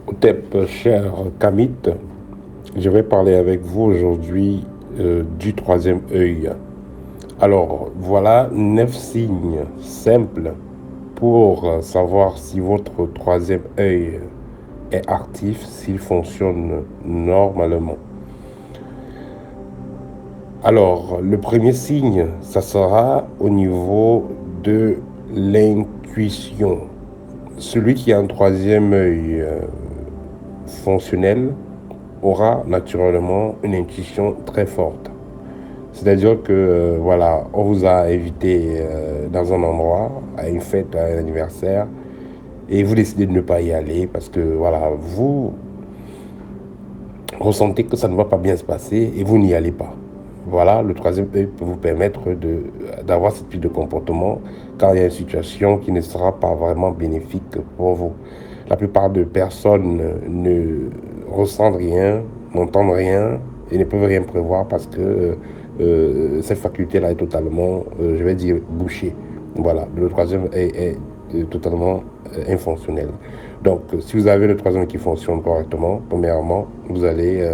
Hotep, cher Kamit, je vais parler avec vous aujourd'hui du troisième œil. Alors, voilà 9 signes simples pour savoir si votre troisième œil est actif, s'il fonctionne normalement. Alors, le premier signe, ça sera au niveau de l'intuition. Celui qui a un troisième œil fonctionnel aura naturellement une intuition très forte. C'est-à-dire que, voilà, on vous a invité dans un endroit, à une fête, à un anniversaire, et vous décidez de ne pas y aller parce que, voilà, vous ressentez que ça ne va pas bien se passer et vous n'y allez pas. Voilà, le troisième œil peut vous permettre d'avoir ce type de comportement quand il y a une situation qui ne sera pas vraiment bénéfique pour vous. La plupart des personnes ne ressentent rien, n'entendent rien et ne peuvent rien prévoir parce que cette faculté-là est totalement, je vais dire, bouchée. Voilà, le troisième est totalement infonctionnel. Donc, si vous avez le troisième qui fonctionne correctement, premièrement, vous allez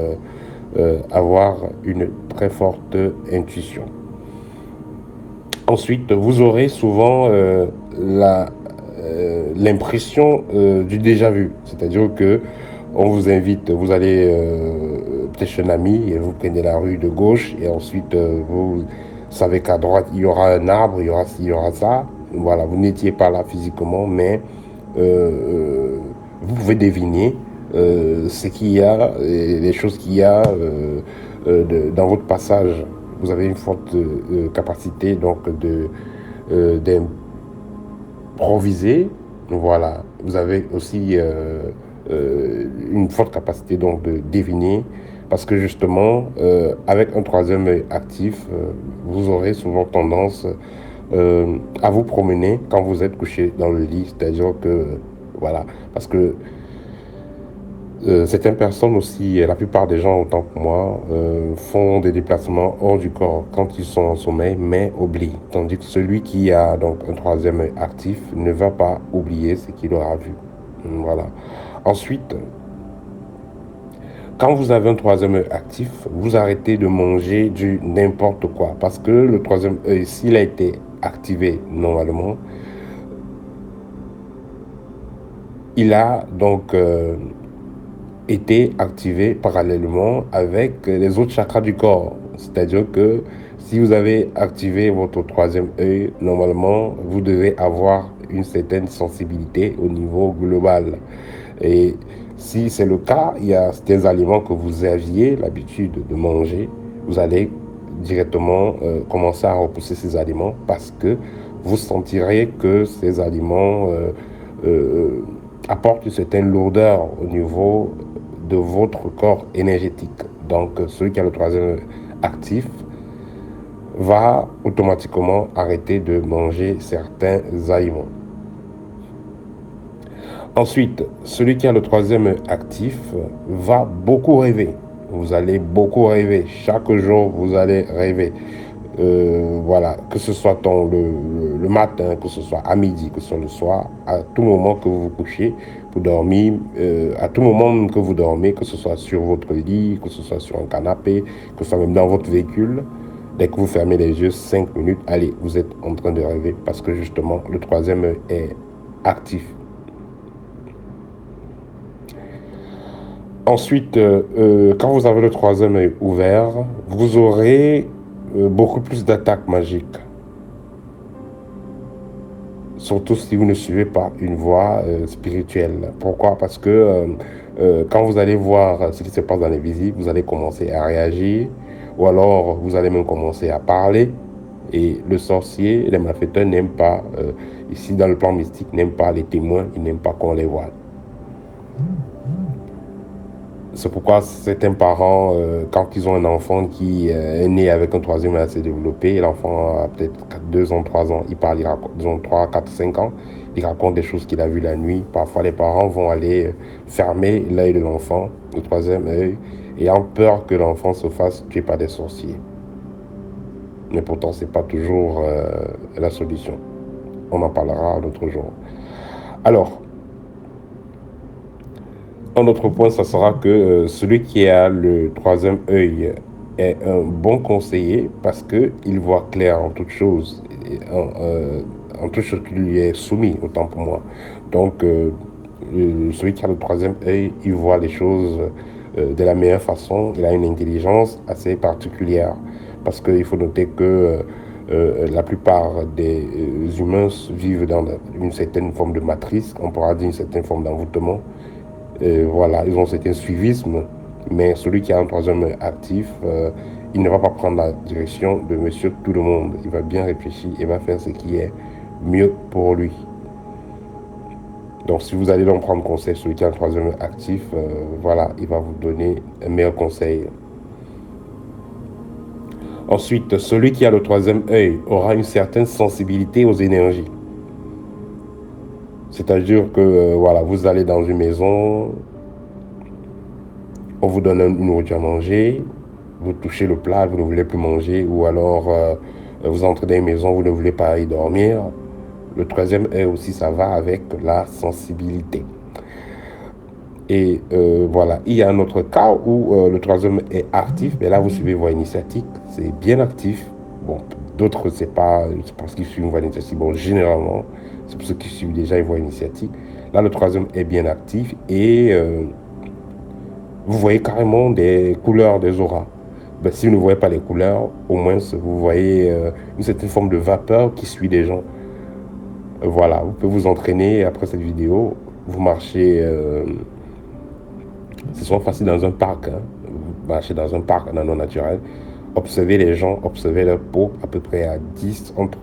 avoir une très forte intuition. Ensuite, vous aurez souvent l'impression du déjà vu. C'est-à-dire que on vous invite, vous allez peut-être chez un ami et vous prenez la rue de gauche et ensuite vous savez qu'à droite il y aura un arbre, il y aura ci, il y aura ça. Voilà, vous n'étiez pas là physiquement, mais vous pouvez deviner ce qu'il y a, les choses qu'il y a dans votre passage. Vous avez une forte capacité donc d'improviser. Voilà. Vous avez aussi une forte capacité donc de deviner parce que justement, avec un troisième œil actif, vous aurez souvent tendance à vous promener quand vous êtes couché dans le lit. C'est-à-dire que, voilà, parce que certaines personnes aussi, la plupart des gens autant que moi, font des déplacements hors du corps quand ils sont en sommeil, mais oublient. Tandis que celui qui a donc un troisième œil actif ne va pas oublier ce qu'il aura vu. Voilà. Ensuite, quand vous avez un troisième œil actif, vous arrêtez de manger du n'importe quoi. Parce que le troisième œil, s'il a été activé normalement, il a donc été activé parallèlement avec les autres chakras du corps. C'est-à-dire que si vous avez activé votre troisième œil, normalement, vous devez avoir une certaine sensibilité au niveau global. Et si c'est le cas, il y a certains aliments que vous aviez l'habitude de manger, vous allez directement commencer à repousser ces aliments parce que vous sentirez que ces aliments euh, apportent une certaine lourdeur au niveau de votre corps énergétique. Donc, celui qui a le troisième actif va automatiquement arrêter de manger certains aliments. Ensuite, celui qui a le troisième actif va beaucoup rêver. Vous allez beaucoup rêver. Chaque jour, vous allez rêver. Voilà, que ce soit le matin, que ce soit à midi, que ce soit le soir, à tout moment que vous vous couchez pour dormir, à tout moment que vous dormez, que ce soit sur votre lit, que ce soit sur un canapé, que ce soit même dans votre véhicule, dès que vous fermez les yeux 5 minutes, allez, vous êtes en train de rêver parce que justement, le troisième est actif. Ensuite, quand vous avez le troisième œil ouvert, vous aurez beaucoup plus d'attaques magiques. Surtout si vous ne suivez pas une voie spirituelle. Pourquoi? Parce que quand vous allez voir ce qui se passe dans les visites, vous allez commencer à réagir, ou alors vous allez même commencer à parler. Et le sorcier, les malfaiteurs n'aiment pas, ici dans le plan mystique, n'aiment pas les témoins, ils n'aiment pas qu'on les voit. C'est pourquoi certains parents, quand ils ont un enfant qui est né avec un troisième œil assez développé, l'enfant a peut-être 2 ans, 3 ans, il parle, il raconte, disons 3, 4, 5 ans, il raconte des choses qu'il a vues la nuit. Parfois, les parents vont aller fermer l'œil de l'enfant, le troisième œil, ayant peur que l'enfant se fasse tuer par des sorciers. Mais pourtant, ce n'est pas toujours la solution. On en parlera un autre jour. Alors, Un autre point, ça sera que celui qui a le troisième œil est un bon conseiller parce qu'il voit clair en toute chose, en toute chose qui lui est soumis, autant pour moi. Donc, celui qui a le troisième œil, il voit les choses de la meilleure façon. Il a une intelligence assez particulière parce qu'il faut noter que la plupart des humains vivent dans une certaine forme de matrice, on pourra dire une certaine forme d'envoûtement. Voilà, ils ont certains suivismes, mais celui qui a un troisième actif, il ne va pas prendre la direction de monsieur tout le monde. Il va bien réfléchir et va faire ce qui est mieux pour lui. Donc, si vous allez donc prendre conseil, celui qui a un troisième actif, voilà, il va vous donner un meilleur conseil. Ensuite, celui qui a le troisième œil aura une certaine sensibilité aux énergies. C'est-à-dire que, voilà, vous allez dans une maison, on vous donne une nourriture à manger, vous touchez le plat, vous ne voulez plus manger, ou alors vous entrez dans une maison, vous ne voulez pas y dormir. Le troisième œil aussi, ça va avec la sensibilité. Et voilà, il y a un autre cas où le troisième est actif, mais là vous suivez voie initiatique, c'est bien actif. Bon, d'autres, c'est pas parce qu'ils suivent une voie initiatique. Bon, généralement, c'est pour ceux qui suivent déjà une voie initiatique. Là, le troisième est bien actif et vous voyez carrément des couleurs, des auras. Ben, si vous ne voyez pas les couleurs, au moins vous voyez une certaine forme de vapeur qui suit les gens. Voilà, vous pouvez vous entraîner après cette vidéo. Vous marchez, c'est souvent facile dans un parc. Hein. Vous marchez dans un parc, dans non naturel. Observez les gens, observez leur peau à peu près à 10, entre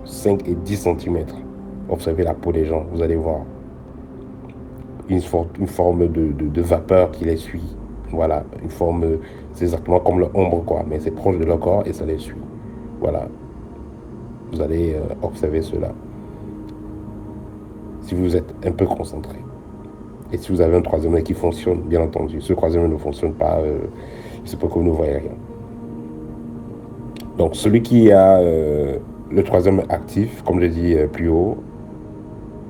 5 et 10 centimètres. Observez la peau des gens, vous allez voir une forme de vapeur qui les suit. Voilà, une forme, c'est exactement comme l'ombre, quoi, mais c'est proche de leur corps et ça les suit. Voilà, vous allez observer cela. Si vous êtes un peu concentré. Et si vous avez un troisième œil qui fonctionne, bien entendu. Ce troisième œil ne fonctionne pas, c'est pour que vous ne voyez rien. Donc, celui qui a le troisième actif, comme je l'ai dit plus haut,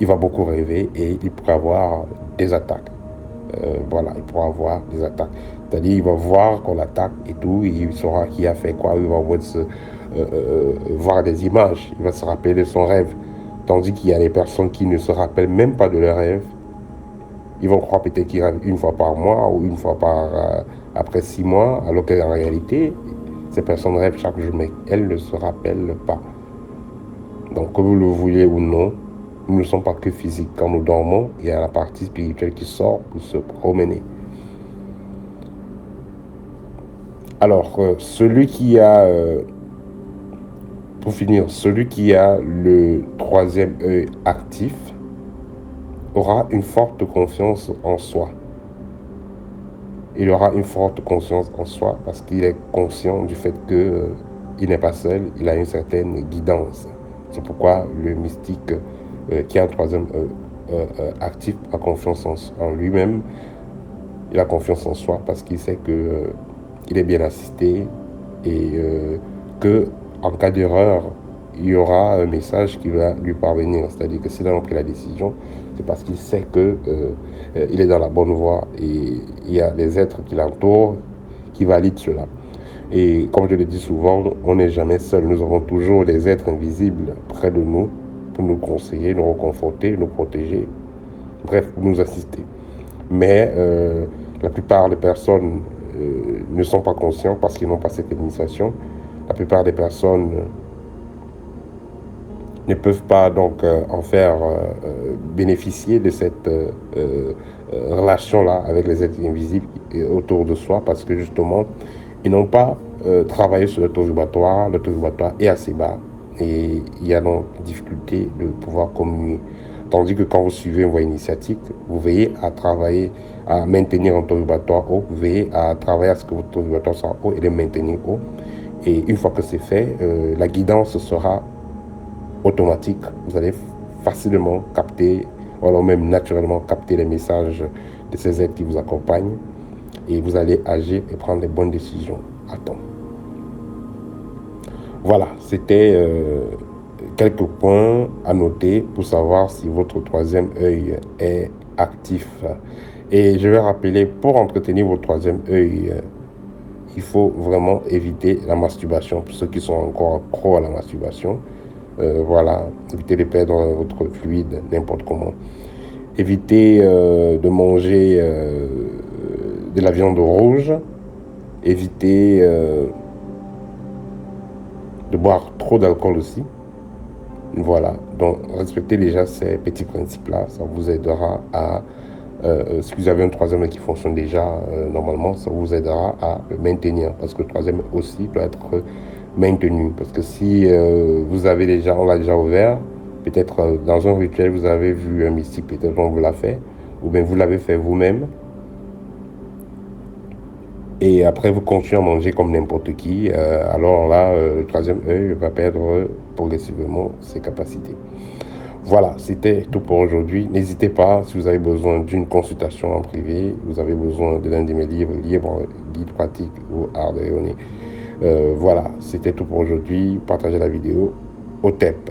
il va beaucoup rêver et il pourra avoir des attaques. Voilà, il pourra avoir des attaques. C'est-à-dire, il va voir qu'on l'attaque et tout, et il saura qui a fait quoi, il va voir des images, il va se rappeler de son rêve. Tandis qu'il y a des personnes qui ne se rappellent même pas de leur rêve. Ils vont croire peut-être qu'ils rêvent une fois par mois ou une fois après 6 mois, alors qu'en réalité, ces personnes rêvent chaque jour, mais elles ne se rappellent pas. Donc, que vous le vouliez ou non, nous ne sommes pas que physiques. Quand nous dormons, il y a la partie spirituelle qui sort pour se promener. Alors, celui qui a, pour finir, celui qui a le troisième œil actif aura une forte confiance en soi. Il aura une forte confiance en soi parce qu'il est conscient du fait qu'il n'est pas seul, il a une certaine guidance. C'est pourquoi le mystique qui a un troisième actif a confiance en lui-même. Il a confiance en soi parce qu'il sait qu'il est bien assisté et que en cas d'erreur, il y aura un message qui va lui parvenir. C'est-à-dire que s'il a pris la décision, c'est parce qu'il sait qu'il est dans la bonne voie et il y a des êtres qui l'entourent qui valident cela. Et comme je le dis souvent, on n'est jamais seul. Nous avons toujours des êtres invisibles près de nous pour nous conseiller, nous réconforter, nous protéger, bref, pour nous assister. Mais la plupart des personnes ne sont pas conscients parce qu'ils n'ont pas cette initiation. La plupart des personnes ne peuvent pas donc en faire bénéficier de cette relation-là avec les êtres invisibles autour de soi parce que justement, ils n'ont pas travaillé sur le taux vibratoire est assez bas et il y a donc difficulté de pouvoir communier. Tandis que quand vous suivez une voie initiatique, vous veillez à travailler, à maintenir un taux vibratoire haut, vous veillez à travailler à ce que votre taux vibratoire soit haut et le maintenir haut. Et une fois que c'est fait, la guidance sera automatique. Vous allez facilement capter, ou alors même naturellement capter les messages de ces êtres qui vous accompagnent et vous allez agir et prendre les bonnes décisions à temps. Voilà, c'était quelques points à noter pour savoir si votre troisième œil est actif. Et je vais rappeler, pour entretenir votre troisième œil, il faut vraiment éviter la masturbation. Pour ceux qui sont encore accros à la masturbation, voilà, évitez de perdre votre fluide n'importe comment. Évitez de manger de la viande rouge. Évitez de boire trop d'alcool aussi. Voilà, donc respectez déjà ces petits principes-là, ça vous aidera à, si vous avez un troisième œil qui fonctionne déjà normalement, ça vous aidera à le maintenir, parce que le troisième aussi doit être maintenu, parce que si vous avez déjà, on l'a déjà ouvert, peut-être dans un rituel, vous avez vu un mystique, peut-être on vous l'a fait, ou bien vous l'avez fait vous-même, et après vous continuez à manger comme n'importe qui, alors là, le troisième œil va perdre progressivement ses capacités. Voilà, c'était tout pour aujourd'hui. N'hésitez pas, si vous avez besoin d'une consultation en privé, vous avez besoin de l'un de mes livres, guide pratique ou art de rayonner. Voilà, c'était tout pour aujourd'hui. Partagez la vidéo. Au TEP.